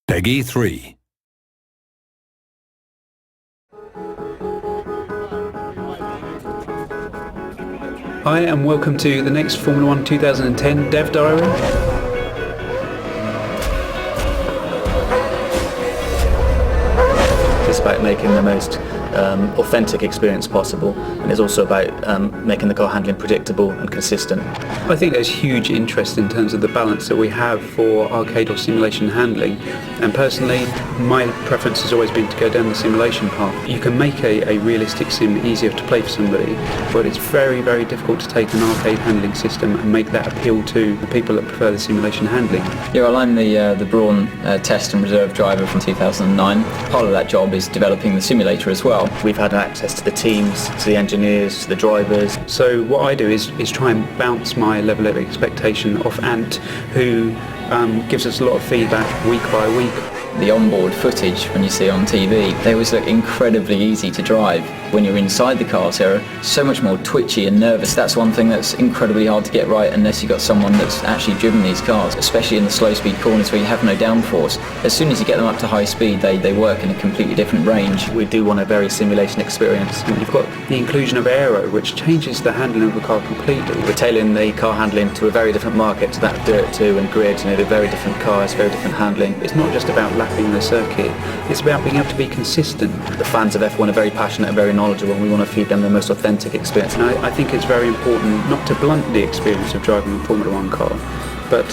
Peggy 3. Hi and welcome to the next Formula 1 2010 Dev Diary. It's about making the most authentic experience possible, and it's also about making the car handling predictable and consistent. I think there's huge interest in terms of the balance that we have for arcade or simulation handling, and personally my preference has always been to go down the simulation path. You can make a realistic sim easier to play for somebody, but it's very, very difficult to take an arcade handling system and make that appeal to the people that prefer the simulation handling. Yeah, well, I'm the Brawn test and reserve driver from 2009. Part of that job is developing the simulator as well. We've had access to the teams, to the engineers, to the drivers. So what I do is try and bounce my level of expectation off Ant, who gives us a lot of feedback week by week. The onboard footage, when you see on TV, they always look incredibly easy to drive. When you're inside the cars, they're so much more twitchy and nervous. That's one thing that's incredibly hard to get right unless you've got someone that's actually driven these cars, especially in the slow speed corners where you have no downforce. As soon as you get them up to high speed, they work in a completely different range. We do want a very simulation experience. You've got the inclusion of aero, which changes the handling of the car completely. We're tailoring the car handling to a very different market, to that Dirt 2 and Grid. They're very different cars, very different handling. It's not just about lapping the circuit, it's about being able to be consistent. The fans of F1 are very passionate and very knowledgeable, and we want to feed them the most authentic experience. And I think it's very important not to blunt the experience of driving a Formula 1 car, but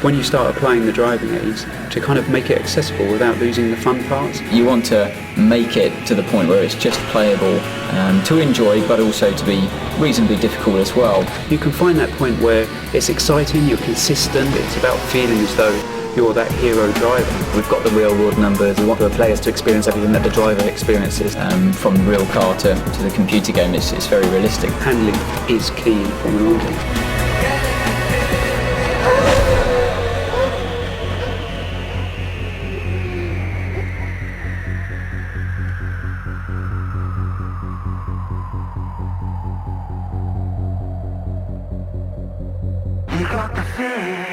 when you start applying the driving aids, to kind of make it accessible without losing the fun parts. You want to make it to the point where it's just playable, to enjoy, but also to be reasonably difficult as well. You can find that point where it's exciting, you're consistent, it's about feeling as though you're that hero driver. We've got the real world numbers. We want the players to experience everything that the driver experiences. From the real car to the computer game, it's very realistic. Handling is key in Formula 1 games. You got the fear.